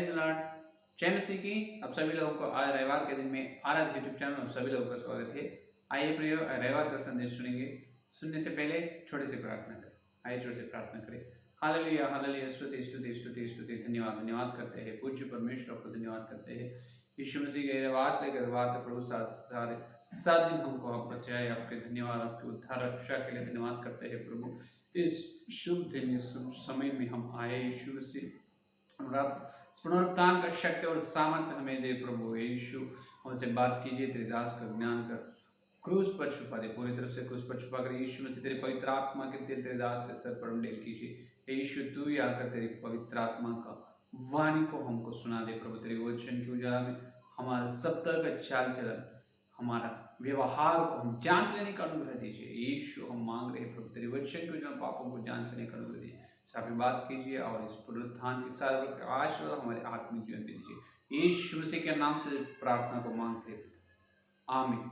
Praise the Lord. जय मसीह की। आप सभी लोगों को आज रविवार के दिन में आराध्य यूट्यूब चैनल में आप सभी लोगों का स्वागत है। आइए प्रियो, रविवार का संदेश सुनेंगे। सुनने से पहले छोटे से प्रार्थना करें। आइए छोटे से प्रार्थना करें। हालेलुया हालेलुया, स्तुति स्तुति स्तुति स्तुति, धन्यवाद धन्यवाद करते हैं पूज्य परमेश्वर को, धन्यवाद करते हैं यीशु मसीह के आवाज लेकर बात प्रभु सारे 7 दिन हमको आप बचाए। आपके धन्यवाद, आपके उद्धार रक्षा के लिए धन्यवाद करते हैं प्रभु। इस शुभ दिन, इस शुभ समय में हम आए यीशु मसीह, पुनरुत्थान का शक्ति और सामर्थ्य हमें दे प्रभु यीशु। हमसे बात कीजिए, तेरे दास का ज्ञान कर क्रूस पर छुपा दे, पूरी तरफ से क्रूस पर छुपा कर यीशु मसीह तेरे पवित्र आत्मा के तेल तेरे दास के सर पर डेल कीजिए यीशु। तू ही आकर तेरी पवित्र आत्मा का वाणी को हमको सुना दे प्रभु। तेरे वचन की उजाला में हमारे सप्ताह का चाल चलन, हमारा व्यवहार को हम जांच लेने का अनुग्रह दीजिए यीशु। हम मांग रहे प्रभु तेरे वचन की उजाला पापों को जांच लेने का अनुग्रह दीजिए। आप बात कीजिए और इस पुनरुत्थान की सारे आशीर्वाद हमारे आत्मिक जीवन में दीजिए यीशु मसीह के नाम से प्रार्थना को मांगते हैं, आमीन।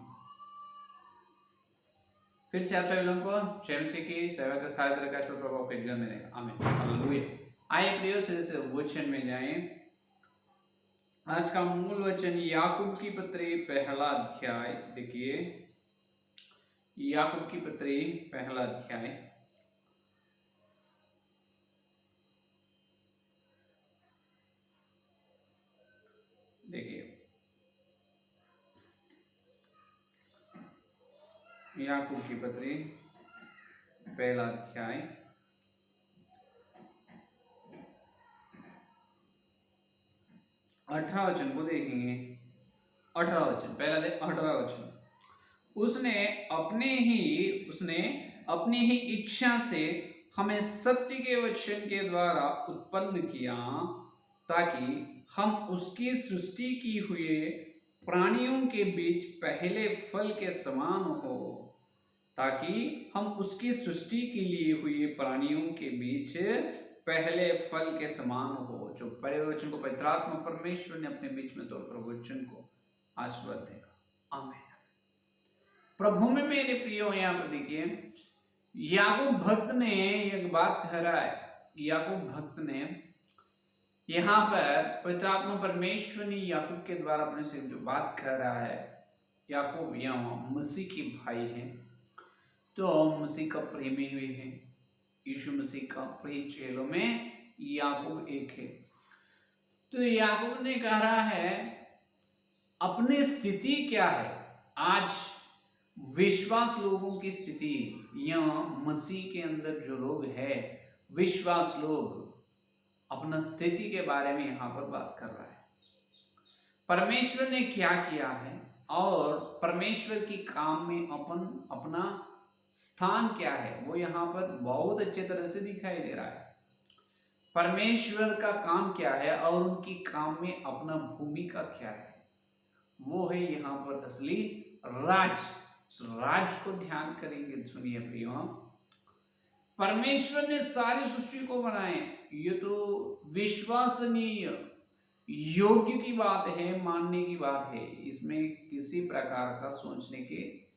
फिर से आप सभी लोगों को जय मसीह की। सेवा का सारे तरह का प्रभाव आपके जीवन में रहेगा, आमीन हालेलुया। आइए प्रियो से वचन में जाएं। आज का मूल वचन याकूब की पत्री पहला अध्याय। देखिए याकूब की पत्री पहला अध्याय, देखिए याकूब की पत्री पहला अध्याय 18 वचन को देखेंगे। 18 वचन, पहला 18 वचन। उसने अपनी ही इच्छा से हमें सत्य के वचन के द्वारा उत्पन्न किया, ताकि हम उसकी सृष्टि की हुए प्राणियों के बीच पहले फल के समान हो, ताकि हम उसकी सृष्टि के लिए हुए प्राणियों के बीच पहले फल के समान हो। जो पहले वचन को पवित्रात्मा परमेश्वर ने अपने बीच में तोड़ प्रवचन को आशीर्वाद देगा, आमीन। प्रभु में मेरे प्रियो, यहाँ पर देखिए याकूब भक्त ने एक बात कह रहा है। याकूब भक्त ने यहाँ पर पवित्रात्मा परमेश्वर ने याकूब के द्वारा अपने से जो बात कह रहा है। याकूब यहाँ मसीह के भाई हैं, तो मसीह का प्रेमी हुए हैं। यीशु मसीह का प्रिय चेलों में याकूब एक है। तो याकूब ने कह रहा है अपनी स्थिति क्या है। आज विश्वास लोगों की स्थिति, या मसीह के अंदर जो लोग हैं विश्वास लोग, अपना स्थिति के बारे में यहाँ पर बात कर रहा है। परमेश्वर ने क्या किया है और परमेश्वर की काम में अपना स्थान क्या है, वो यहाँ पर बहुत अच्छे तरह से दिखाई दे रहा है। परमेश्वर का काम क्या है और उनकी काम में अपना भूमिका क्या है, वो है यहाँ पर असली राज को ध्यान करेंगे। सुनिए प्रियो, परमेश्वर ने सारी सृष्टि को बनाए, ये तो विश्वसनीय योग्य की बात है, मानने की बात है। इसमें किसी प्रकार का सोचने के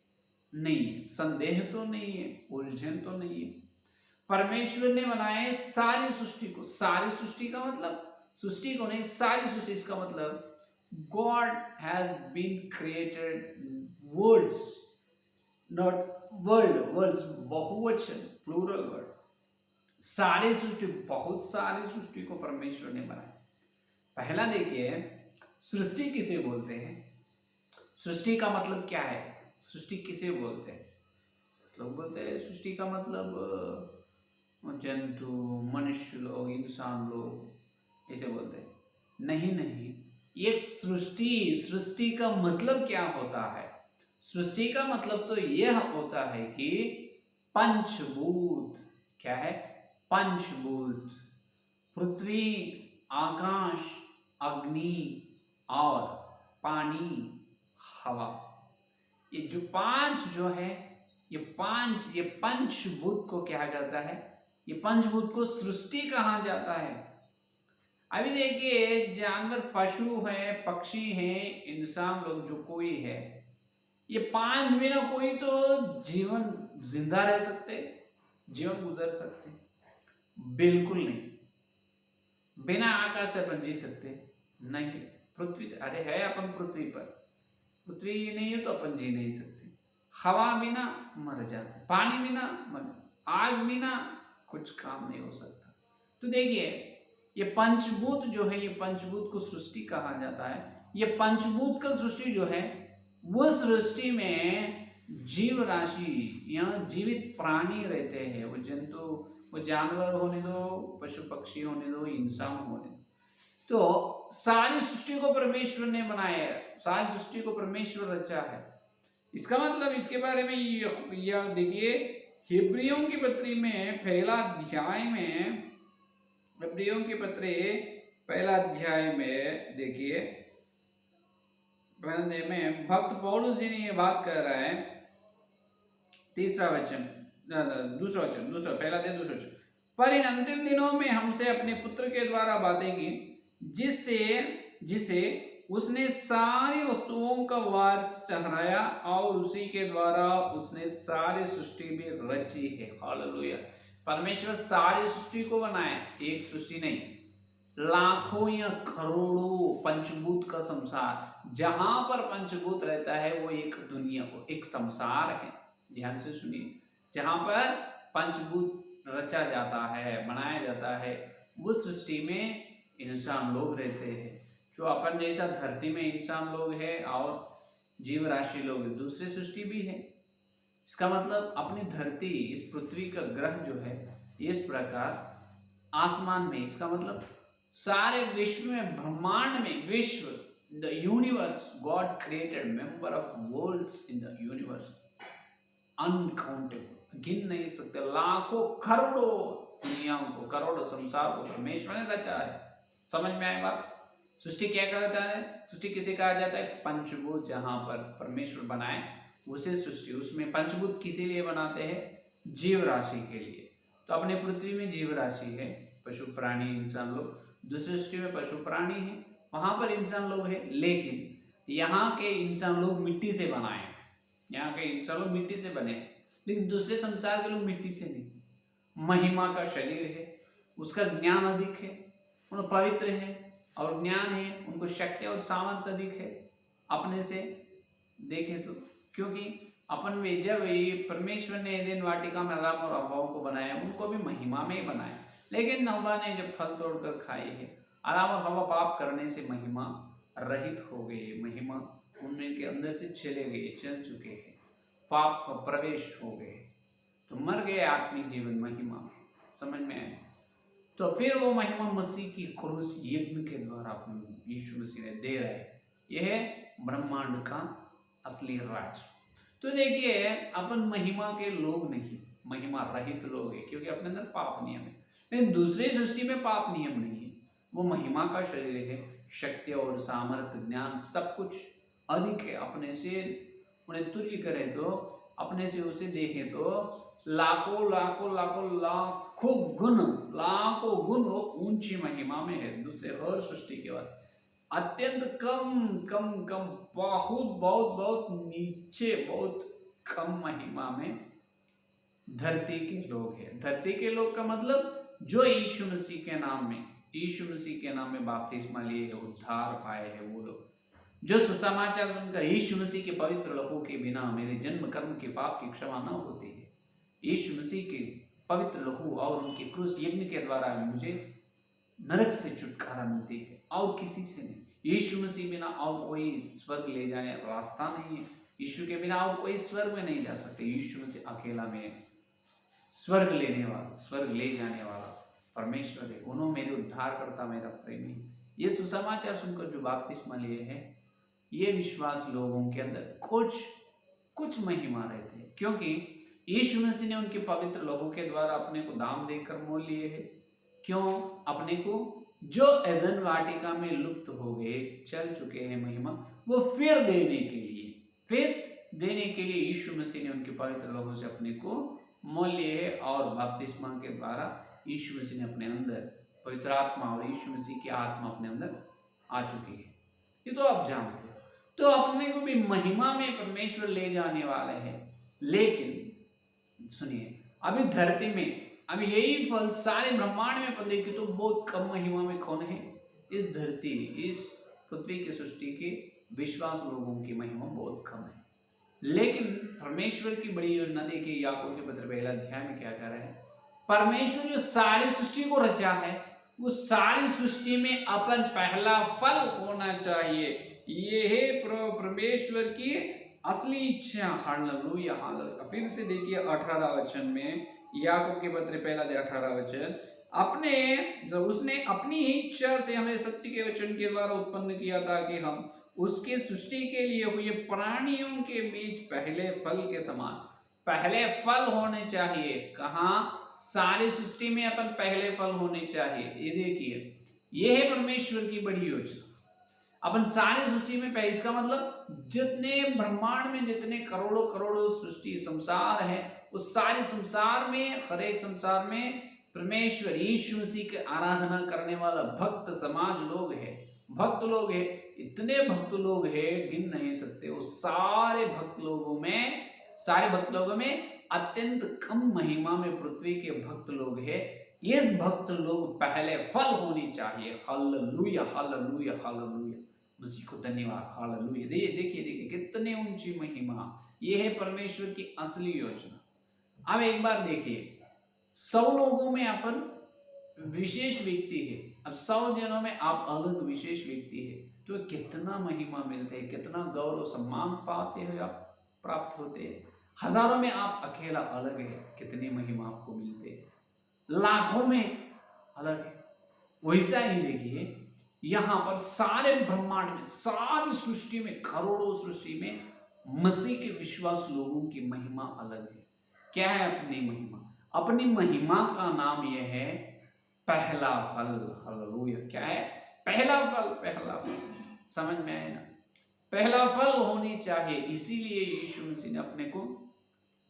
नहीं, संदेह तो नहीं है, उलझन तो नहीं है। परमेश्वर ने बनाए सारी सृष्टि को। सारी सृष्टि का मतलब सृष्टि को नहीं, सारी सृष्टि। इसका मतलब God has been created worlds, not worlds बहुवचन, प्लूरल वर्ड। सारी सृष्टि, बहुत सारी सृष्टि को परमेश्वर ने बनाया। पहला देखिए, सृष्टि किसे बोलते हैं? सृष्टि का मतलब क्या है? सृष्टि किसे बोलते हैं? लोग बोलते हैं सृष्टि का मतलब जंतु, मनुष्य लोग, इंसान लोग, ऐसे बोलते हैं। नहीं, एक सृष्टि का मतलब क्या होता है? सृष्टि का मतलब तो यह होता है कि पंचभूत। क्या है? पंचभूत, पृथ्वी, आकाश, अग्नि और पानी, हवा। ये जो पांच जो है, ये पंचभूत को क्या जाता है? ये पंचभूत को सृष्टि कहा जाता है। अभी देखिए, जानवर, पशु है, पक्षी है, इंसान लोग, जो कोई है, ये पांच में ना कोई तो जीवन जिंदा रह सकते, जीवन गुजर सकते? बिल्कुल नहीं, बिना आकाश से अपन जी सकते नहीं। पृथ्वी से, अरे है अपन पृथ्वी पर, पृथ्वी नहीं है तो अपन जी नहीं सकते। हवा बिना मर जाते, पानी बिना मर, आग बिना कुछ काम नहीं हो सकता। तो देखिए ये पंचभूत जो है, ये पंचभूत को सृष्टि कहा जाता है। ये पंचभूत का सृष्टि जो है, वो सृष्टि में जीव राशि या जीवित प्राणी रहते हैं, वो जंतु, वो जानवर होने दो, पशु पक्षी होने दो, इंसान होने दो। तो सारी सृष्टि को परमेश्वर ने बनाया है, सारी सृष्टि को परमेश्वर रचा है। इसका मतलब इसके बारे में यह देखिए, हिब्रियों की पत्री में पहला अध्याय में, हिब्रियों की पत्री पहला अध्याय में देखिए, में भक्त पौलुस जी ने ये बात कर रहा है, तीसरा वचन, दूसरा वचन, दूसरा, पहला अध्याय दूसरा वचन, पर इन अंतिम दिनों में हमसे अपने पुत्र के द्वारा बातें की, जिसे उसने सारी वस्तुओं का वारिस ठहराया और उसी के द्वारा उसने सारी सृष्टि भी रची है। हालेलुया। परमेश्वर सारी सृष्टि को बनाए, एक सृष्टि नहीं, लाखों या करोड़ों पंचभूत का संसार। जहां पर पंचभूत रहता है वो एक दुनिया को, एक संसार है। ध्यान से सुनिए, जहां पर पंचभूत रचा जाता है, बनाया जाता है, उस सृष्टि में इंसान लोग रहते हैं। जो अपन जैसा धरती में इंसान लोग हैं और जीव राशि लोग, दूसरी सृष्टि भी है। इसका मतलब अपनी धरती, इस पृथ्वी का ग्रह जो है, इस प्रकार आसमान में, इसका मतलब सारे विश्व में, ब्रह्मांड में, विश्व, the universe, God created member of worlds in the universe, uncountable, गिन नहीं सकते, लाखों करोड़ों दुनियाओं को, करोड़ों संसार को परमेश्वर ने रचा है। समझ में आए बात? सृष्टि क्या कहता है? सृष्टि किसे कहा जाता है? पंचभूत जहां पर परमेश्वर बनाए उसे सृष्टि। उसमें पंचभूत किसी लिए बनाते हैं? जीव राशि के लिए। तो अपने पृथ्वी में जीव राशि है, पशु प्राणी इंसान लोग। दूसरी सृष्टि में पशु प्राणी है, वहां पर इंसान लोग है। लेकिन यहाँ के इंसान लोग मिट्टी से बनाए, यहाँ के इंसान लोग मिट्टी से बने, लेकिन दूसरे संसार के लोग मिट्टी से नहीं। महिमा का शरीर है, उसका ज्ञान अधिक है, उन पवित्र है और ज्ञान है, उनको शक्ति और सामर्थ अधिक है अपने से देखे तो। क्योंकि अपन में जब ये परमेश्वर ने एदेन वाटिका में आदम और हव्वा को बनाया, उनको भी महिमा में ही बनाया। लेकिन हव्वा ने जब फल तोड़कर खाई है, आदम और हव्वा पाप करने से महिमा रहित हो गए, महिमा उनके अंदर से चले गए, चल चुके हैं, पाप का प्रवेश हो गए, तो मर गए आत्मिक जीवन महिमा में। समझ में आए? तो फिर वो महिमा मसीह की क्रूस यज्ञ के द्वारा यीशु मसीह ने दे रहे हैं। यह है ब्रह्मांड का असली राज। तो देखिए अपन महिमा के लोग नहीं, महिमा रहित लोग हैं, क्योंकि अपने अंदर पाप नियम है। लेकिन दूसरी सृष्टि में पाप नियम नहीं है, वो महिमा का शरीर है, शक्ति और सामर्थ्य, ज्ञान सब कुछ अधिक है अपने से। उन्हें तुल्य करें तो, अपने से उसे देखें तो लाखों लाखों लाखों लाखों गुण, लाखों गुण वो ऊंची महिमा में है दूसरे हर सृष्टि के बाद। अत्यंत कम कम कम, बहुत बहुत बहुत नीचे, बहुत कम महिमा में धरती के लोग हैं। धरती के लोग का मतलब जो यीशु मसीह के नाम में, यीशु मसीह के नाम में बपतिस्मा लिए है, उद्धार पाए हैं, वो लोग जो सुसमाचार सुनकर यीशु मसीह के पवित्र लहू के बिना मेरे जन्म कर्म के पाप की क्षमा न होती है, यीशु मसीह के पवित्र लहू और उनके क्रूस यज्ञ के द्वारा मुझे नरक से छुटकारा मिलती है, और किसी से नहीं। यीशु मसीह बिना और कोई स्वर्ग ले जाने रास्ता नहीं है, यीशु के बिना और कोई स्वर्ग में नहीं जा सकते। यीशु मसीह अकेला में स्वर्ग लेने वाला, स्वर्ग ले जाने वाला परमेश्वर है। उन्होंने मेरे उद्धार करता, मेरा प्रेमी। ये सुसमाचार सुनकर जो बपतिस्मा लिए है, ये विश्वास लोगों के अंदर कुछ महिमा रहते हैं, क्योंकि यीशु मसीह ने उनके पवित्र लहू के द्वारा अपने को दाम देकर मोल लिए है। क्यों? अपने को जो एदन वाटिका में लुप्त हो गए, चल चुके हैं महिमा, वो फिर देने के लिए यीशु मसीह ने उनके पवित्र लहू से अपने को मोल लिए है। और बपतिस्मा के द्वारा यीशु मसीह ने अपने अंदर पवित्र आत्मा और यीशु मसीह की आत्मा अपने अंदर आ चुकी है। ये तो आप जानते हो। तो अपने को भी महिमा में परमेश्वर ले जाने वाले हैं। लेकिन सुनिए, अभी धरती में अब यही फल सारे ब्रह्मांड में अपन देखें तो बहुत कम महिमा में कौन है? इस धरती, इस पृथ्वी की सृष्टि के विश्वास लोगों की महिमा बहुत कम है। लेकिन परमेश्वर की बड़ी योजना देखिए, याकूब के पत्र पहला अध्याय में क्या कह रहा है? परमेश्वर जो सारी सृष्टि को रचा है, वो सारी सृष्टि में अपन पहला फल होना चाहिए। ये है परमेश्वर की असली इच्छा। Hallelujah, hallelujah. फिर से देखिए 18 वचन में, याकूब के पत्र पहला 18 वचन, अपने जब उसने अपनी ही इच्छा से हमें सत्य के वचन के द्वारा उत्पन्न किया ताकि हम उसकी सृष्टि के लिए हुए प्राणियों के बीच पहले फल के समान, पहले फल होने चाहिए। कहाँ? सारी सृष्टि में अपन पहले फल होने चाहिए। ये देखिए, ये है परमेश्वर की बड़ी योजना। अपन सारी सृष्टि में पहले, इसका मतलब जितने ब्रह्मांड में जितने करोड़ों करोड़ों सृष्टि संसार है, उस सारे संसार में, हर एक संसार में परमेश्वर यीशु मसीह की आराधना करने वाला भक्त समाज लोग है, भक्त लोग है। इतने भक्त लोग है, गिन नहीं सकते। वो सारे भक्त लोगों में, सारे भक्त लोगों में अत्यंत कम महिमा में पृथ्वी के भक्त लोग है। ये भक्त लोग पहले फल होनी चाहिए। Hallelujah, hallelujah, hallelujah. मसीह को धन्यवाद। हालेलुया। देखिए देखिए कितने ऊंची महिमा। ये है परमेश्वर की असली योजना। अब एक बार देखिए, 100 लोगों में अपन विशेष व्यक्ति है। अब 100 जनों में आप अलग विशेष व्यक्ति है, तो कितना महिमा मिलते हैं, कितना गौरव सम्मान पाते हैं, आप प्राप्त होते हैं। हजारों में आप अकेला अलग है, कितनी महिमा आपको मिलते हैं। लाखों में अलग है। वैसा ही देखिए, यहां पर सारे ब्रह्मांड में, सारी सृष्टि में, करोड़ों सृष्टि में मसीह के विश्वास लोगों की महिमा अलग है। क्या है अपनी महिमा? अपनी महिमा का नाम यह है पहला फल। हालेलुया। क्या है? पहला फल, पहला फल। समझ में आए ना? पहला फल होनी चाहिए। इसीलिए यीशु मसीह ने अपने को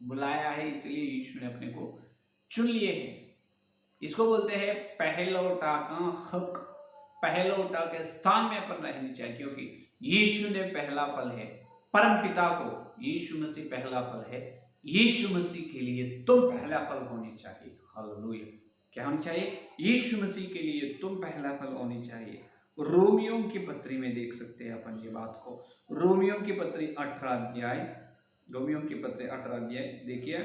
बुलाया है, इसलिए यीशु ने अपने को चुन लिए है। इसको बोलते हैं पहलौटा का हक। पहलौटा के स्थान में अपन रहनी चाहिए, क्योंकि यीशु ने पहला फल है। परम पिता को यीशु मसीह पहला फल है। यीशु मसीह के लिए तुम पहला फल होनी चाहिए। हालेलुया। क्या होनी चाहिए? यीशु मसीह के लिए तुम पहला फल होनी चाहिए। रोमियो की पत्री में देख सकते हैं अपन ये बात को। रोमियो की पत्री 18 अध्याय, रोमियो की पत्री 18 अध्याय देखिए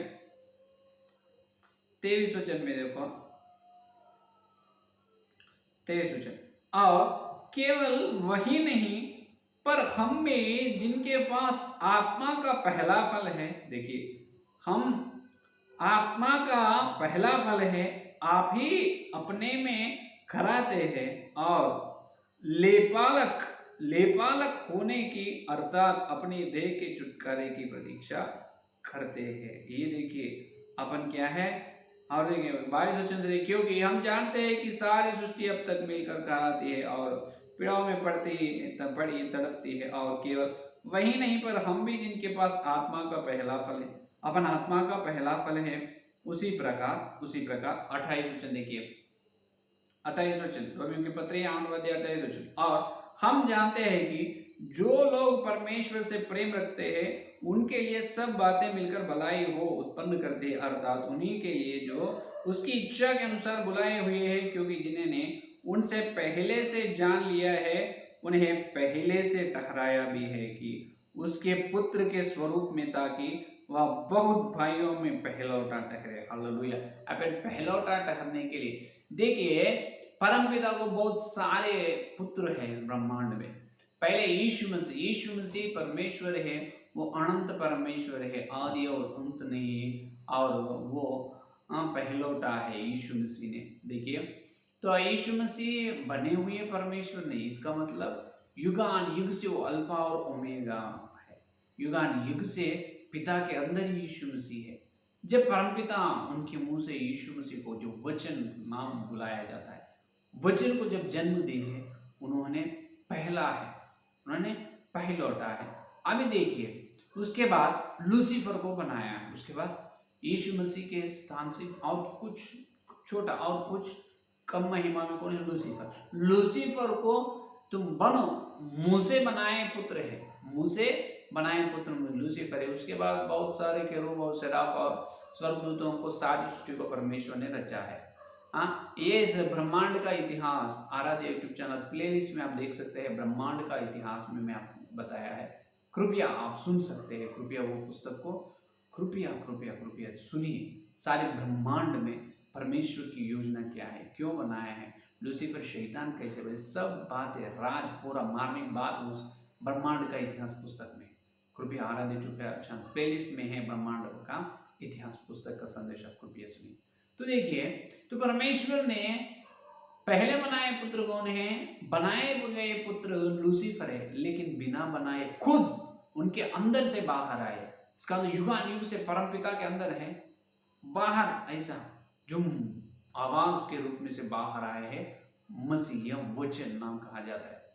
23 वचन में देखो, 23 वचन। और केवल वही नहीं, पर हम में जिनके पास आत्मा का पहला फल है, देखिए हम आत्मा का पहला फल है, आप ही अपने में कराते हैं और लेपालक होने की, अर्थात अपनी देह के छुटकारे की प्रतीक्षा करते हैं। ये देखिए अपन क्या है। और देखिए 22 वचन से, क्योंकि हम जानते हैं कि सारी सृष्टि अब तक मिलकर कराती है और पीड़ाओं में पड़ी तड़पती है। और केवल वही नहीं, पर हम भी जिनके पास आत्मा का पहला फल है, अपन आत्मा का पहला फल है, उसी प्रकार 28 वचन देखिए, 28 वचन, रोमियो की पत्री 28 वचन। और हम जानते हैं कि जो लोग परमेश्वर से प्रेम रखते हैं उनके लिए सब बातें मिलकर भलाई हो उत्पन्न करते हैं, अर्थात उन्हीं के लिए जो उसकी इच्छा के अनुसार बुलाए हुए हैं। क्योंकि जिन्होंने उनसे पहले से जान लिया है, उन्हें पहले से ठहराया भी है कि उसके पुत्र के स्वरूप में, ताकि वह बहुत भाइयों में पहलौटा ठहरे। हालेलुया। अपन पहलौटा ठहरने के लिए देखिए, परमपिता को बहुत सारे पुत्र हैं इस ब्रह्मांड में। पहले यीशु मसीह परमेश्वर है, वो अनंत परमेश्वर है, आदि और अंत नहीं है, और वो पहलौटा है यीशु मसीह ने। देखिए, तो यीशु मसीह बने हुए परमेश्वर नहीं, इसका मतलब युगान युग से वो अल्फा और ओमेगा है। युगान युग से पिता के अंदर यीशु मसीह है। जब परमपिता उनके मुंह से यीशु मसीह को, जो वचन नाम बुलाया जाता है, वचन को जब जन्म दी है, उन्होंने पहला है, उन्होंने पहलौटा है। अभी देखिए, उसके बाद लूसीफर को बनाया है, उसके बाद यीशु मसीह के स्थान से और कुछ छोटा और कुछ कम महिमा में कौन है? लूसीफर को तुम बनो, मुंह से बनाए पुत्र है, मुंह से बनाए पुत्र में लूसीफर है। उसके बाद बहुत सारे केरूब और सेराफ और स्वर्गदूतों को, सारी सृष्टि को परमेश्वर ने रचा है। हाँ, ये इस ब्रह्मांड का इतिहास आराध्य यूट्यूब चैनल प्लेलिस्ट में आप देख सकते हैं। ब्रह्मांड का इतिहास में मैं आपको बताया है, कृपया आप सुन सकते हैं। कृपया वो पुस्तक को कृपया कृपया कृपया सुनिए। सारे ब्रह्मांड में परमेश्वर की योजना क्या है, क्यों बनाया है, लूसीफर शैतान कैसे बने, सब बातें, राज पूरा मार्मिक बात उस ब्रह्मांड का इतिहास पुस्तक में। कृपया आराध्य यूट्यूब चैनल प्लेलिस्ट में है ब्रह्मांड का इतिहास पुस्तक का संदेश, आप कृपया सुनिए। तो देखिए, तो परमेश्वर ने पहले बनाए पुत्र कौन है, बनाए गए पुत्र लूसीफर है, लेकिन बिना बनाए खुद उनके अंदर से बाहर आए। इसका तो युगानुयुग से परमपिता के अंदर है, बाहर ऐसा जुम आवाज के रूप में से बाहर आए हैं मसीह, या वचन नाम कहा जाता है।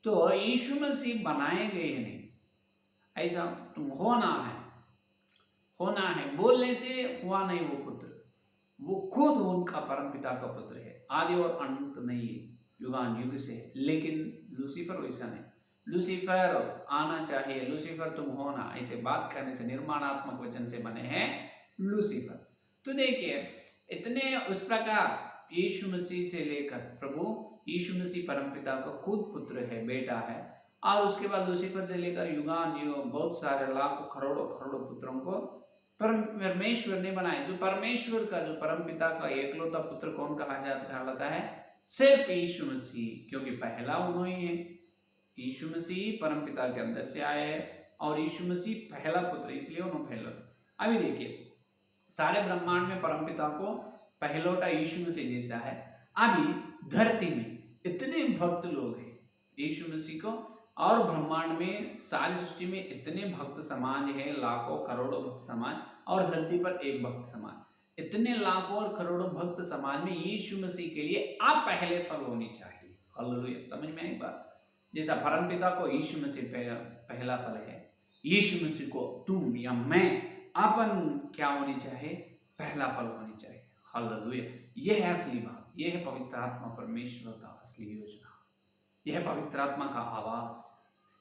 तो यीशु मसीह बनाए गए नहीं, ऐसा तुम होना है बोलने से हुआ नहीं। वो पुत्र, वो खुद उनका परमपिता का पुत्र है, आदि और अंत नहीं है, युगान युग से। लेकिन लूसीफर वैसा नहीं, लूसीफर आना चाहिए, लूसीफर तुम होना, ऐसे बात करने से, निर्माणात्मक वचन से बने हैं लूसीफर। तो देखिए, इतने उस प्रकार यीशु मसीह से लेकर प्रभु यीशु मसीह परमपिता का खुद पुत्र है, बेटा है, और उसके बाद लूसीफर से लेकर युगान युग बहुत सारे लाखों करोड़ों करोड़ों पुत्रों को परमेश्वर ने बनाए। जो परमेश्वर का, जो परमपिता का एकलौता पुत्र कौन कहा जाता है, सिर्फ यीशु मसीह, क्योंकि पहला उन्होंने है। यीशु मसीह परमपिता के अंदर से आए हैं और यीशु मसीह पहला पुत्र, इसलिए उन्होंने पहला। अभी देखिए, सारे ब्रह्मांड में परमपिता को पहलौटा यीशु मसीह जैसा है। अभी धरती में इतने भक्त लोग हैं यीशु मसीह को, और ब्रह्मांड में सारी सृष्टि में इतने भक्त समाज है, लाखों करोड़ों भक्त समाज, और धरती पर एक भक्त समाज, इतने लाखों और करोड़ों भक्त समाज में यीशु मसीह के लिए आप पहले फल होनी चाहिए। हालेलुया, समझ में आई बात? जैसा परमपिता को यीशु मसीह पहला फल है, यीशु मसीह को तुम या मैं अपन क्या होनी चाहिए, पहला फल होनी चाहिए। हालेलुया, यह है असली बात, यह है पवित्र आत्मा परमेश्वर का असली योजना, यह पवित्र आत्मा का आवाज।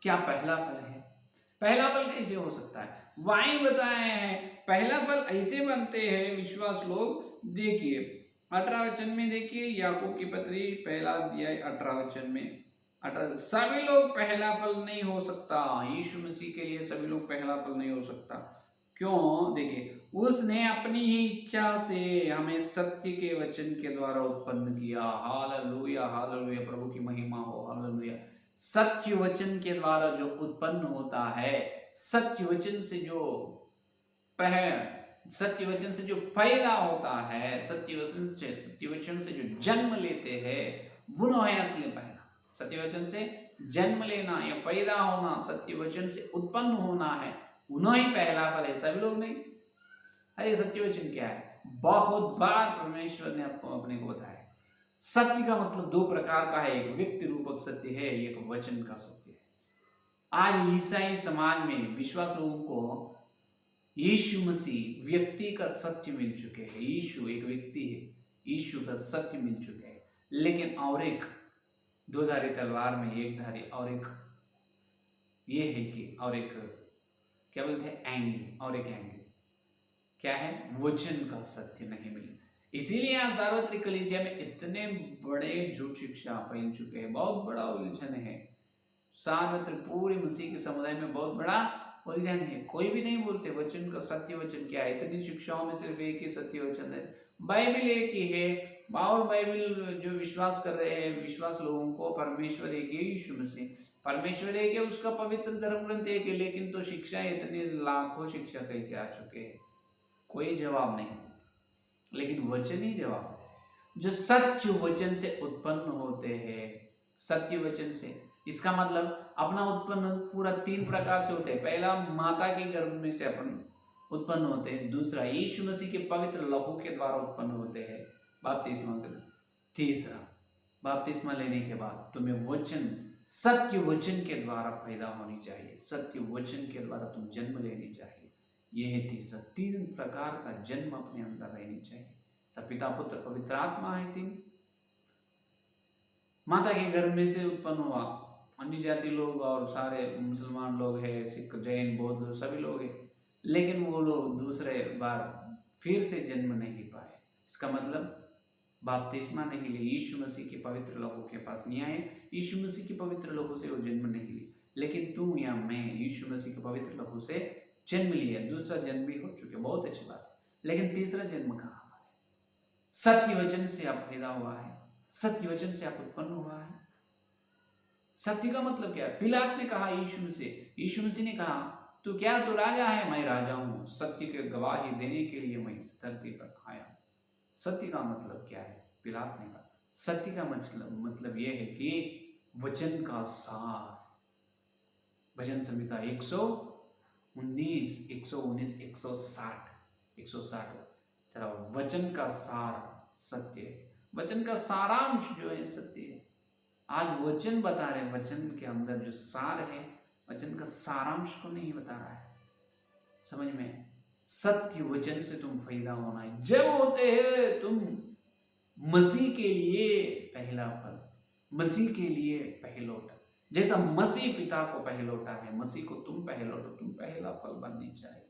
क्या पहला फल है? पहला फल कैसे हो सकता है? वहीं बताए हैं, पहला फल ऐसे बनते हैं विश्वास लोग। देखिए 18 वचन में, देखिए याकूब की पत्री पहला अध्याय 18 वचन में, 18, सभी लोग पहला फल नहीं हो सकता। यीशु मसीह के लिए सभी लोग पहला फल नहीं हो सकता। क्यों? देखिए, उसने अपनी ही इच्छा से हमें सत्य के वचन के द्वारा उत्पन्न किया। हालेलुया, हालेलुया, प्रभु की महिमा हो, हालेलुया। सत्य वचन के द्वारा जो उत्पन्न होता है, सत्य वचन से जो सत्य वचन से जो पैदा होता है, सत्य वचन से जो जन्म लेते हैं, वो है असली पहला। सत्य वचन से जन्म लेना या पैदा होना, सत्य वचन से उत्पन्न होना है, उन्हें ही पहला फल है, सभी लोग नहीं। अरे सत्य वचन क्या है? बहुत बार परमेश्वर ने आपको अपने को बताया। सत्य का मतलब दो प्रकार का है, एक व्यक्ति रूपक सत्य है, एक वचन का सत्य है। आज ईसाई समाज में विश्वास लोगों को यीशु मसीह व्यक्ति का सत्य मिल चुके हैं। यीशु एक व्यक्ति है, यीशु का सत्य मिल चुके हैं, लेकिन और एक दो-धारी तलवार में एक धारी, और एक ये है कि, और एक क्या बोलते हैं, एंगल, और एक एंगल क्या है, वचन का सत्य नहीं मिला। इसीलिए यहाँ सार्वत्रिक कलीसिया में इतने बड़े झूठ शिक्षा फैल चुके हैं, बहुत बड़ा उलझन है। सार्वत्रिक पूरे मसीह के समुदाय में बहुत बड़ा उलझन है। कोई भी नहीं बोलते वचन का सत्य वचन क्या है। इतनी शिक्षाओं में सिर्फ एक ही सत्य वचन है, बाइबल एक ही है। और बाइबल जो विश्वास कर रहे हैं, विश्वास लोगों को परमेश्वर एक है, यीशु मसीह परमेश्वर एक है, उसका पवित्र धर्म ग्रंथ एक है, लेकिन तो शिक्षा इतनी लाखों शिक्षा कैसे आ चुके हैं, कोई जवाब नहीं। लेकिन वचन ही जवाब है, जो सत्य वचन से उत्पन्न होते हैं, सत्य वचन से। इसका मतलब अपना उत्पन्न पूरा तीन प्रकार से होते हैं। पहला, माता के गर्भ में से अपन उत्पन्न होते हैं। दूसरा, यीशु मसीह के पवित्र लहू के द्वारा उत्पन्न होते हैं, बपतिस्मा। तीसरा, बपतिस्मा लेने के बाद तुम्हें वचन, सत्य वचन के द्वारा पैदा होनी चाहिए, सत्य वचन के द्वारा तुम जन्म लेनी चाहिए। यह है तीसरा, तीन प्रकार का जन्म अपने अंदर रहनी चाहिए। सब पिता पुत्र पवित्र आत्मा है तीन। माता के गर्भ में से उत्पन्न हुआ, अन्य जाति लोग और सारे मुसलमान लोग हैं, सिख, जैन, बौद्ध सभी लोग हैं, लेकिन वो लोग दूसरे बार फिर से जन्म नहीं पाए। इसका मतलब बपतिस्मा नहीं ली, यीशु मसीह के पवित्र लहू के पास नहीं आए, यीशु मसीह के पवित्र लहू से वो जन्म नहीं ली। लेकिन तुम या मैं यीशु मसीह के पवित्र लहू से जन्म लिया, दूसरा जन्म भी हो चुके, बहुत अच्छी बात है। लेकिन तीसरा जन्म कहाँ पर है? सत्य वचन से आप पैदा हुआ है, सत्य वचन से आप उत्पन्न हुआ है। सत्य का मतलब क्या है? पिलात ने कहा यीशु मसीह ने कहा तू क्या, तू राजा है? मैं राजा हूं, सत्य के गवाही देने के लिए मैं इस धरती पर आया। सत्य का मतलब क्या है? पिलात ने कहा सत्य का मतलब यह है कि वचन का सार। भजन संहिता 119, 119, 160 तेरा वचन का सार सत्य है, वचन का सारांश जो है सत्य है। आज वचन बता रहे, वचन के अंदर जो सार है, वचन का सारांश को नहीं बता रहा है। समझ में? सत्य वचन से तुम फायदा होना है। जब होते हैं तुम मसीह के लिए पहला फल, मसीह के लिए पहलौठा। जैसा मसीह पिता को पहलौठा है, मसीह को तुम पहलौठो, तुम पहला फल बननी चाहिए।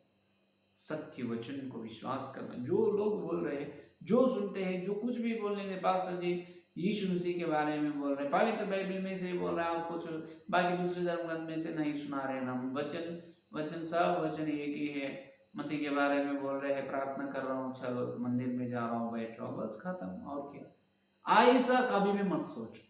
सत्य वचन को विश्वास करना। जो लोग बोल रहे हैं, जो सुनते हैं, जो कुछ भी बोल लेंगे, पास्टर जी यीशु मसीह के बारे में बोल रहे, पवित्र बाइबल में से बोल रहे हैं, और कुछ बाकी दूसरे धर्म ग्रंथ में से नहीं सुना रहे ना। वचन सब वचन एक ही है। मसीह के बारे में बोल रहे हैं, प्रार्थना कर रहा हूँ, चलो मंदिर में जा रहा हूँ, बैठ रहा हूँ, बस खत्म। और क्या? ऐसा कभी भी मत सोचो।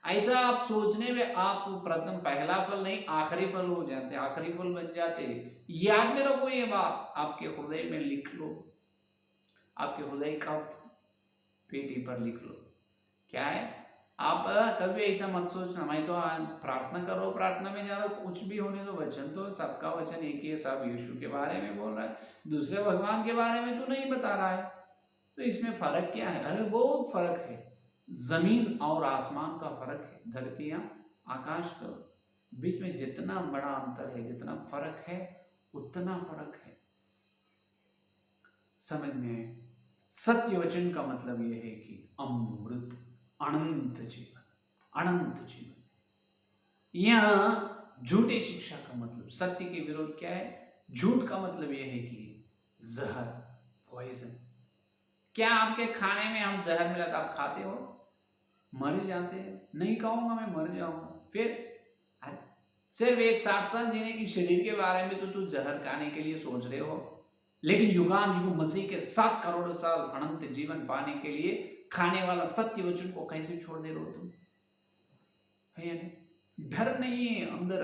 ऐसा आप सोचने में आप प्रथम पहला फल नहीं आखिरी फल हो जाते, आखिरी फल बन जाते। याद में रखो ये बात, आपके हृदय में लिख लो, आपके हृदय का पेटी पर लिख लो। क्या है? आप कभी ऐसा मत सोचना मैं तो प्रार्थना कर रहा हूँ, प्रार्थना में जा रहा हूँ, कुछ भी होने दो, वचन तो सबका वचन एक ही है, सब यीशु के बारे में बोल रहा है, दूसरे भगवान के बारे में तो नहीं बता रहा है, तो इसमें फर्क क्या है? अरे बहुत फर्क है, जमीन और आसमान का फर्क है, धरतियां आकाश का बीच में जितना बड़ा अंतर है, जितना फर्क है, उतना फर्क है। समझ में? सत्य वचन का मतलब यह है कि अमृत, अनंत जीवन, अनंत जीवन। यह झूठी शिक्षा का मतलब, सत्य के विरोध क्या है? झूठ का मतलब यह है कि जहर, पॉइजन। क्या आपके खाने में हम जहर मिला तो आप खाते हो? मर जाते हैं। नहीं कहूंगा मैं मर जाऊंगा, फिर सिर्फ एक 60 साल जीने की शरीर के बारे में तो तू जहर खाने के लिए सोच रहे हो, लेकिन युगान युग मसीह के 7 करोड़ साल अनंत जीवन पाने के लिए खाने वाला सत्य वचन को कैसे छोड़ दे रहे हो तुम? है या नहीं? डर नहीं है अंदर,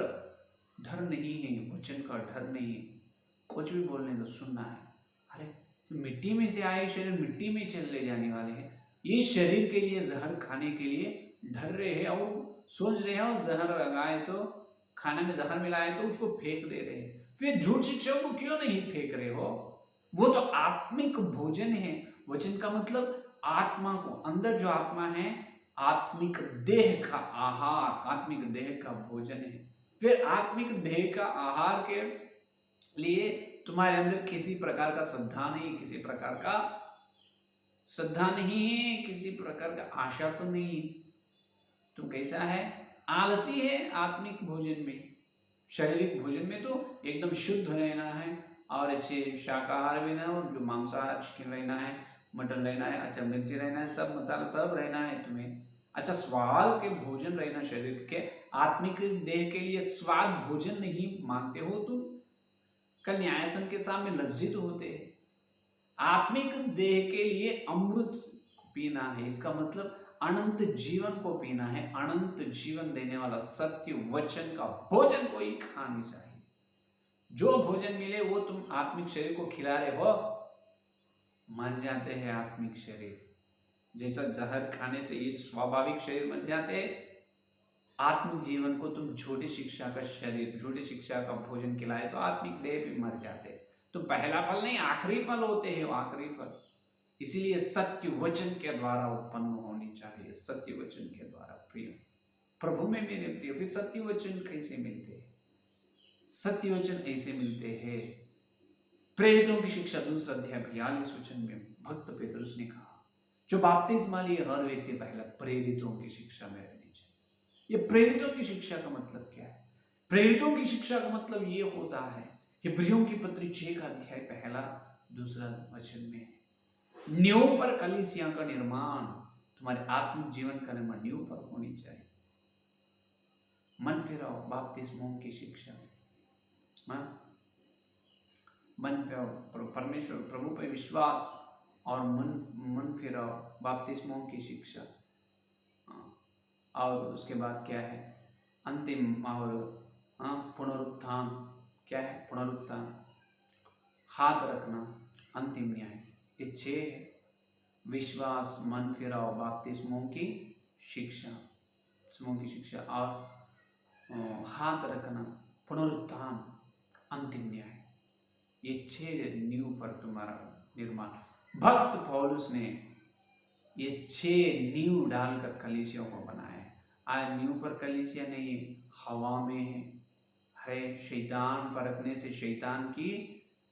डर नहीं है, वचन का डर नहीं है। कुछ भी बोलने तो सुनना है। अरे मिट्टी में से आए शरीर मिट्टी में चले जाने वाले हैं, ये शरीर के लिए जहर खाने के लिए डर रहे हैं और सोच रहे हैं, और जहर लगाए तो खाने में जहर मिलाए तो उसको फेंक दे रहे हैं। फिर झूठ शिक्षा को क्यों नहीं फेंक रहे हो? वो तो आत्मिक भोजन है। वचन का मतलब आत्मा को, अंदर जो आत्मा है, आत्मिक देह का आहार, आत्मिक देह का भोजन है। फिर आत्मिक देह का आहार के लिए तुम्हारे अंदर किसी प्रकार का श्रद्धा नहीं, किसी प्रकार का श्रद्धा नहीं है, किसी प्रकार का आशा तो नहीं है। तुम कैसा है? आलसी है आत्मिक भोजन में। शारीरिक भोजन में तो एकदम शुद्ध रहना है, और अच्छे शाकाहार भी ना हो, जो मांसाहार चिकन रहना है, मटन रहना है, अच्छा मिर्ची रहना है, सब मसाला सब रहना है तुम्हें। अच्छा स्वाद के भोजन रहना शरीर के, आत्मिक देह के लिए स्वाद भोजन नहीं मानते हो तुम? कल न्यायासन के सामने लज्जित होते हैं। आत्मिक देह के लिए अमृत पीना है, इसका मतलब अनंत जीवन को पीना है। अनंत जीवन देने वाला सत्य वचन का भोजन को ही खानी चाहिए। जो भोजन मिले वो तुम आत्मिक शरीर को खिला रहे हो, मर जाते हैं आत्मिक शरीर। जैसा जहर खाने से ये स्वाभाविक शरीर मर जाते हैं, आत्मिक जीवन को तुम झूठी शिक्षा का शरीर, झूठी शिक्षा का भोजन खिलाए तो आत्मिक देह भी मर जाते। तो पहला फल नहीं आखिरी फल होते हैं, वो आखिरी फल। इसीलिए सत्य वचन के द्वारा उत्पन्न होनी चाहिए, सत्य वचन के द्वारा। प्रिय प्रभु में मेरे प्रिय, फिर सत्य वचन कैसे मिलते हैं? सत्य वचन ऐसे मिलते हैं, प्रेरितों की शिक्षा 2 अध्याय 42 वचन में भक्त पेतरुस ने कहा, जो बपतिस्मा लिए हर व्यक्ति पहला प्रेरितों की शिक्षा में रहनी चाहिए। ये प्रेरितों की शिक्षा का मतलब क्या है? प्रेरितों की शिक्षा का मतलब ये होता है, इब्रियों की पत्री 6 का अध्याय 1-2 वचन में, नींव पर कलीसिया का निर्माण, तुम्हारे आत्मिक जीवन का निर्माण नींव पर होनी चाहिए। मन फिराओ बपतिस्मों की शिक्षा, मन फिराओ परमेश्वर प्रभु पे विश्वास और मन फिराओ बपतिस्मों की शिक्षा। और उसके बाद क्या है? अंतिम और पुनरुत्थान। क्या है? पुनरुत्थान, हाथ रखना, अंतिम न्याय। ये 6 है, विश्वास, मन फिराओ, बपतिस्मों की शिक्षा, और हाथ रखना, पुनरुत्थान, अंतिम न्याय। ये 6 नींव पर तुम्हारा निर्माण। भक्त पौलुस ने ये 6 नींव डालकर कलीसियों को बनाया है। आज नींव पर कलीसिया नहीं है, हवा में है। शैतान फरकने से, शैतान की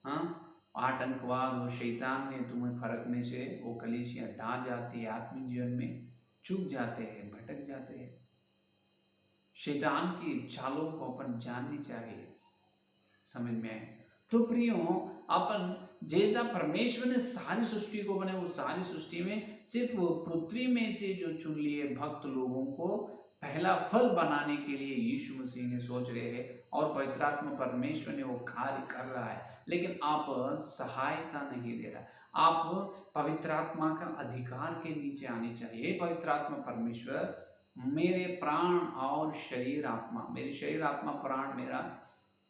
आतंकवाद, वो शैतान ने तुम्हें फरकने से वो कलीसिया ढा जाती है, आत्मिक जीवन में चूक जाते हैं, भटक जाते हैं। शैतान की चालों को अपन जाननी चाहिए, समझ में आए। तो प्रियो, अपन जैसा परमेश्वर ने सारी सृष्टि को बनाया, वो सारी सृष्टि में सिर्फ पृथ्वी में से जो चुन लिए भक्त लोगों को पहला फल बनाने के लिए यीशु मसीह ने सोच रहे हैं, और पवित्र आत्मा परमेश्वर ने वो कार्य कर रहा है, लेकिन आप सहायता नहीं दे रहा। आप पवित्र आत्मा का अधिकार के नीचे आने चाहिए। पवित्र आत्मा परमेश्वर, मेरे प्राण और शरीर आत्मा, मेरी शरीर आत्मा प्राण, मेरा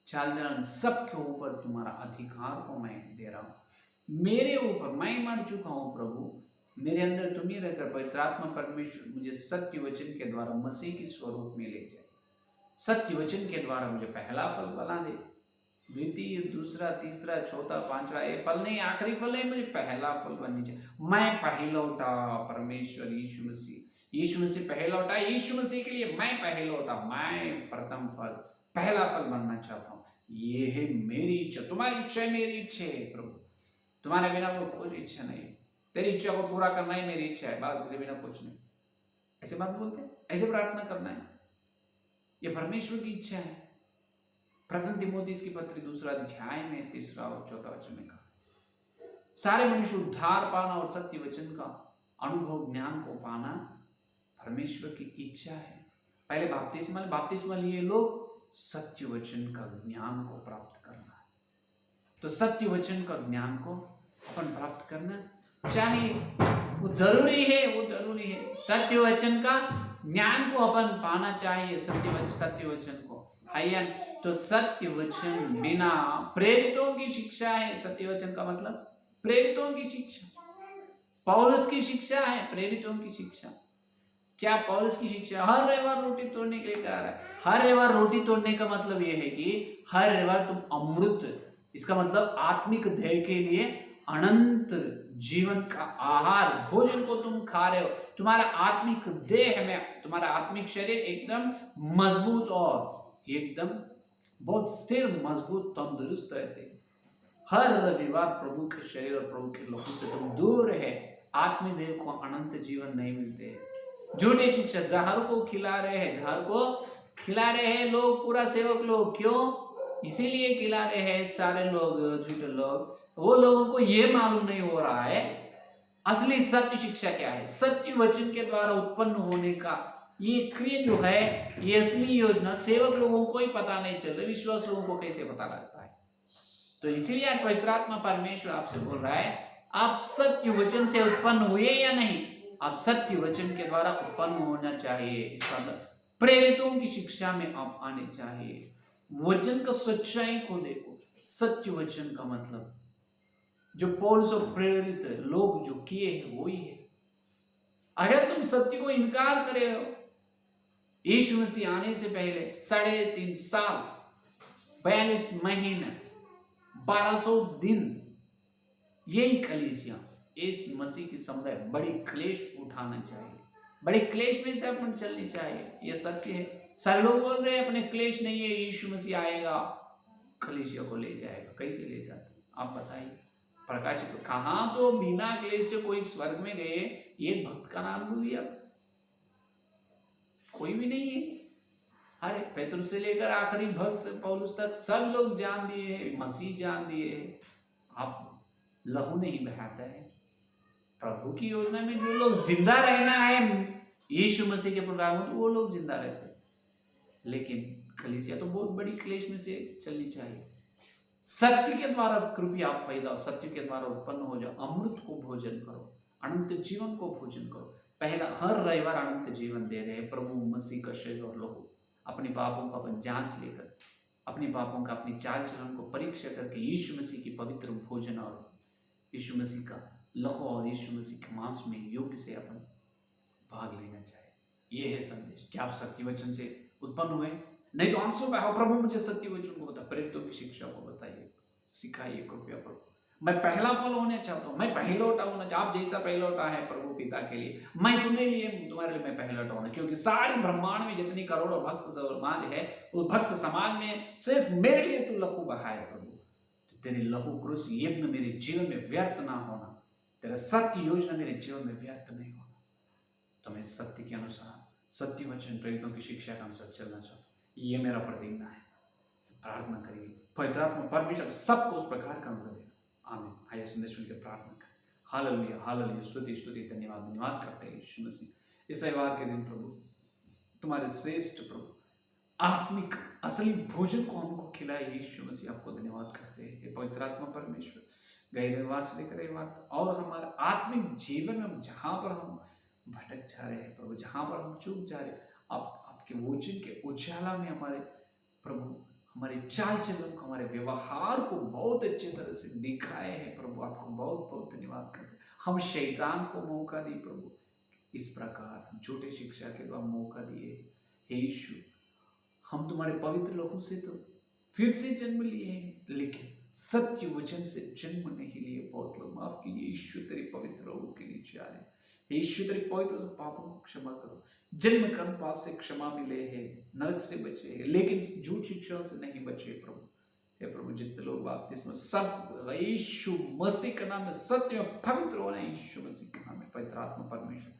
चाल चलन सबके ऊपर तुम्हारा अधिकार को मैं दे रहा हूं। मेरे ऊपर, मैं मर चुका हूं प्रभु, मेरे अंदर तुम ही रहकर पवित्र आत्मा परमेश्वर मुझे सत्य वचन के द्वारा मसीह के स्वरूप में ले जाए। सत्य वचन के द्वारा मुझे पहला फल बना दे, द्वितीय, दूसरा, तीसरा, चौथा, पांचवा, ये फल नहीं, आखिरी फल है, मुझे पहला फल बननी चाहिए। मैं पहलौटा परमेश्वर यीशु मसीह, यीशु मसीह पहलौटा, यीशु मसीह के लिए मैं पहलौटा, मैं प्रथम फल, पहला फल बनना चाहता हूँ। ये है मेरी इच्छा, तुम्हारी इच्छा है, मेरी इच्छा है प्रभु, तुम्हारे बिना वो कुछ इच्छा नहीं, तेरी इच्छा को पूरा करना ही मेरी इच्छा है, बस, इससे बिना कुछ नहीं। ऐसे बात बोलते हैं, ऐसे प्रार्थना करना है, ये परमेश्वर की इच्छा है। प्रथम तीमुथियुस की पत्री 2 अध्याय में 3 और 4 वचन में कहा, सारे मनुष्य उद्धार पाना और सत्य वचन का अनुभव, ज्ञान को पाना परमेश्वर की इच्छा है। पहले बपतिस्मा लिए लोग सत्य वचन का ज्ञान को प्राप्त करना है। तो सत्य वचन का ज्ञान को अपन प्राप्त करना चाहिए, वो जरूरी है, वो जरूरी है। सत्य वचन का ज्ञान को अपन पाना चाहिए, सत्य वचन को। आइए, तो सत्य वचन बिना प्रेरितों की शिक्षा है। सत्य वचन का मतलब प्रेरितों की शिक्षा, पौलुस की शिक्षा है, प्रेरितों की शिक्षा। क्या पौलुस की शिक्षा हर रविवार रोटी तोड़ने के लिए कह रहा है? हर रविवार रोटी तोड़ने का मतलब यह है कि हर रविवार तुम अमृत, इसका मतलब आत्मिक ध्येय के लिए अनंत जीवन का आहार, भोजन को तुम खा रहे हो। तुम्हारा आत्मिक देह में, तुम्हारा आत्मिक शरीर एकदम मजबूत और एकदम बहुत स्थिर, मजबूत, तंदुरुस्त रहते। हर रविवार प्रभु के शरीर और प्रभु के लोगों से तुम दूर है, आत्मिक देह को अनंत जीवन नहीं मिलते। झूठी शिक्षा, जहर को खिला रहे हैं, जहर को खिला रहे हैं लोग, पूरा सेवक लोग। क्यों? इसीलिए खिला रहे हैं सारे लोग, झूठे लोग। वो लोगों को ये मालूम नहीं हो रहा है असली सत्य शिक्षा क्या है। सत्य वचन के द्वारा उत्पन्न होने का ये क्रिया जो है, ये असली योजना सेवक लोगों को ही पता नहीं चलता, विश्वास लोगों को कैसे पता लगता है? तो इसीलिए आज पवित्र आत्मा परमेश्वर आपसे बोल रहा है, आप सत्य वचन से उत्पन्न हुए या नहीं? आप सत्य वचन के द्वारा उत्पन्न होना चाहिए। इसका मतलब प्रेरितों की शिक्षा में आप आने चाहिए। वचन का सच्चाई को देखो। सत्य वचन का मतलब जो पौलुस और प्रेरित लोग जो किए हैं वही है। अगर तुम सत्य को इनकार करे हो, यीशु मसीह आने से पहले 3.5 साल, 42 महीने, 1200 दिन यही कलीसिया, इस मसीह की समुदाय बड़ी क्लेश उठाना चाहिए, बड़े क्लेश में से अपन चलनी चाहिए। यह सत्य है। सारे लोग बोल रहे हैं अपने क्लेश नहीं है, यीशु मसीह आएगा कलीसिया को ले जाएगा। कैसे ले जाते आप बताइए? प्रकाशित कहां तो बिना क्लेश से कोई स्वर्ग में गए, एक भक्त का नाम बोलिए। कोई भी नहीं है। अरे पेतरुस से लेकर आखिरी भक्त पौलुस तक सब लोग जान दिए, मसीह जान दिए। आप लहू नहीं बहाता है। प्रभु की योजना में जो लोग जिंदा रहना है यीशु मसीह के प्रोग्राम में, तो वो लोग जिंदा रहते हैं। लेकिन कलीसिया तो बहुत बड़ी क्लेश में से चलनी चाहिए। सत्य के द्वारा कृपया आप पैदा, सत्य के द्वारा उत्पन्न हो जाओ, अमृत को भोजन करो, अनंत जीवन को भोजन करो। पहला हर रविवार अनंत जीवन दे रहे हैं प्रभु मसीह का शरीर और लहू। अपने पापों का अपन जांच लेकर, अपने पापों का, अपनी चाल चलन को परीक्षा करके यीशु मसीह की पवित्र भोजन और यीशु मसीह का लहू और यीशु मसीह के मांस में योग्य से अपन भाग लेना चाहिए। ये है संदेश। क्या आप सत्य वचन से उत्पन्न हुए? नहीं तो आंसू बहाओ, प्रभु मुझे सत्य वचन को बता, प्रेरितों की शिक्षा को बताइए, सिखाइए कृपया प्रभु। मैं पहला फल होना चाहता हूँ, मैं पहलौठा होना चाहता हूँ। आप जैसा पहलौठा है प्रभु पिता के लिए, मैं तुम्हें लिए, तुम्हारे लिए मैं पहलौठा होना। क्योंकि सारी ब्रह्मांड में जितनी करोड़ों भक्त समाज है, उस भक्त समाज में सिर्फ मेरे लिए तू लहू बहाए प्रभु। तो तेरे लहू क्रूस यज्ञ मेरे जीवन में व्यर्थ ना होना, तेरा सत्य योजना मेरे जीवन में व्यर्थ नहीं होना। तो मैं सत्य के अनुसार, सत्य वचन प्रेरितों की शिक्षा के अनुसार चलना चाहता हूँ। ये मेरा प्रतिज्ञा है। प्रार्थना करिए, पवित्र आत्मा परमेश्वर सबको उस प्रकार का अनुभव देना। आमीन। आइए संदेश सुनकर प्रार्थना करें। हालेलुया, हालेलुया, स्तुति स्तुति, धन्यवाद धन्यवाद करते हैं यीशु मसीह। इस रविवार के दिन प्रभु तुम्हारे श्रेष्ठ प्रभु आत्मिक असली भोजन को हमको खिलाए यीशु मसीह, आपको धन्यवाद करते हैं। पवित्र आत्मा परमेश्वर गए रविवार से लेकर रविवार और हमारे आत्मिक जीवन में जहाँ पर हम भटक जा रहे हैं प्रभु, जहाँ पर हम चूक जा रहे हैं, आप आपके वचन के उजाला में हमारे प्रभु हमारे चाल चलन को, हमारे व्यवहार को बहुत अच्छी तरह से दिखाए हैं प्रभु। आपको बहुत बहुत धन्यवाद करते हैं। हम शैतान को मौका दी प्रभु, इस प्रकार झूठे शिक्षा के द्वारा मौका दिए। हे यीशु, हम तुम्हारे पवित्र लहू से तो फिर से जन्म लिए हैं, लेकिन सत्य वचन से जन्म नहीं लिए। बहुत लोग माफ कीजिए यीशु, तेरे पवित्र लहू के नीचे आ रहे। यीशु तेरे पवित्र पापों को क्षमा करो। जन्म कर्म पाप से क्षमा मिले हैं, नरक से बचे हैं, लेकिन झूठ शिक्षा से नहीं बचे प्रभु। हे प्रभु, जितने लोग बपतिस्मा सब यीशु मसीह के नाम में सत्य में पवित्र होने, यीशु मसीह के नाम में पवित्र आत्मा परमेश्वर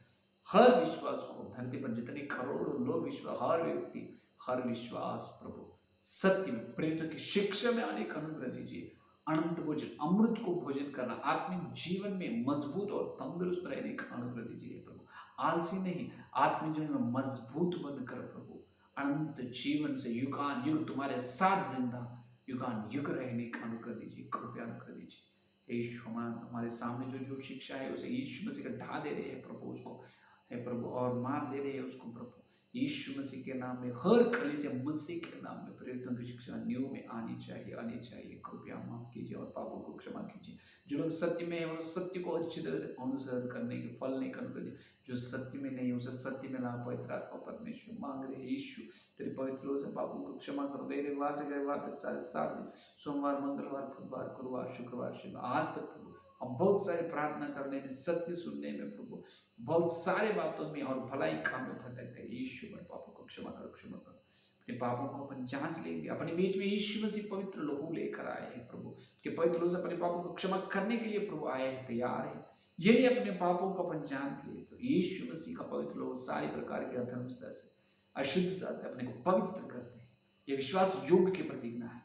हर विश्वास को, धरती पर जितने करोड़ों लोग विश्वास, हर व्यक्ति हर विश्वास प्रभु सत्य में प्रेरितों की शिक्षा में आने का अनुग्रह दीजिए। अनंत भोजन, अमृत को भोजन करना, आत्मिक जीवन में मजबूत और तंदुरुस्त रहने का अनुग्रह दीजिए प्रभु। आलसी नहीं, आत्मिक जीवन में मजबूत बनकर प्रभु अनंत जीवन से युगान युग तुम्हारे साथ जिंदा युगान युग रहने का अनुग्रह दीजिए, कृपया अनुग्रह दीजिए। यीशु हमारे सामने जो झूठ शिक्षा है उसे यीशु मसीह का ढा दे रहे हैं प्रभु, उसको है प्रभु, और मार दे रहे हैं उसको प्रभु। यीशु मसीह के नाम में हर कलीसिया मसीह के नाम में प्रेरितों की शिक्षा न्यू में आनी चाहिए। कृपया माफ कीजिए और पापों को क्षमा कीजिए। जो लोग सत्य में है वो सत्य को अच्छी तरह से अनुसरण करने के फल नहीं कर, जो सत्य में नहीं उसे सत्य में ला। पवित्र आत्मा परमेश्वर मांग रहे यीशु, तेरे पवित्र लोग से पापों को क्षमा करो। रविवार से रविवार तक सारे 7 दिन, सोमवार मंगलवार बुधवार गुरुवार शुक्रवार शनिवार आज तक प्रभु हम बहुत सारे प्रार्थना करने में, सत्य सुनने में प्रभु बहुत सारे बातों में और भलाई काम में भटक गए। यीशु अपने पापों को क्षमा करो, क्षमा करो। अपने पापों को अपन जांच लेंगे। अपने बीच में यीशु मसीह पवित्र लहू लेकर आए हैं प्रभु, कि पवित्र लहू से अपने पापों को क्षमा करने के लिए प्रभु आए हैं, तैयार है। यदि अपने पापों को अपन जांच ले तो यीशु मसीह का पवित्र लहू सारी प्रकार के अधर्मता से, अशुद्धता से अपने को पवित्र करते हैं। यह विश्वास योग्य की प्रतिज्ञा है।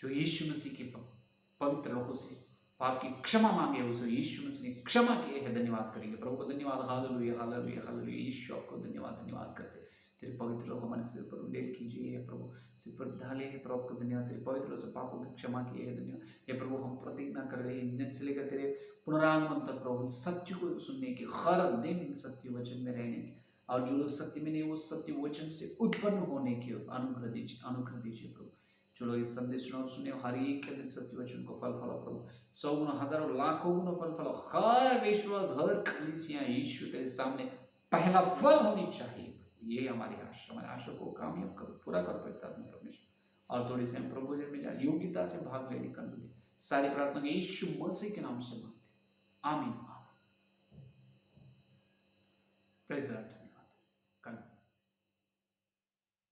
जो यीशु मसीह के पवित्र लहू से पाप की क्षमा मांगे, उसे यीशु मसीह ने क्षमा किए है। धन्यवाद करेंगे प्रभु को, धन्यवाद। Hallelujah, hallelujah, hallelujah. यीशु आपको धन्यवाद धन्यवाद करते हैं। तेरे पवित्र लोग हमारे सिर पर उंडेल कीजिए प्रभु, सिर पर डाले हैं प्रभु को धन्यवाद। तेरे पवित्र लोग से पापों की क्षमा किए है, धन्यवाद। हे प्रभु, हम प्रतिज्ञा कर रहे हैं इस दिन से लेकर तेरे पुनरागमन तक प्रभु सत्य को सुनने की, हर दिन सत्य वचन में रहने की, और जो लोग सत्य में नहीं वो सत्य वचन से उत्पन्न होने की अनुग्रह दीजिए प्रभु। जो लोग इस संदेश सुने हर एक के सत्य वचन को फल फलो प्रभु, 100 गुना, हजारों, लाखों गुना फल फलो। हर विश्वास, हर कलीसिया यीशु तेरे सामने पहला फल होनी चाहिए। ये हमारी आशा, हमारी आशा को कामयाब करो, पूरा कर पवित्र आत्मा परमेश्वर। और थोड़ी से हम प्रभु में जा योग्यता से भाग लेने का अनुग्रह। सारी प्रार्थना यीशु मसीह के नाम से मांगते, आमीन। Praise the Lord.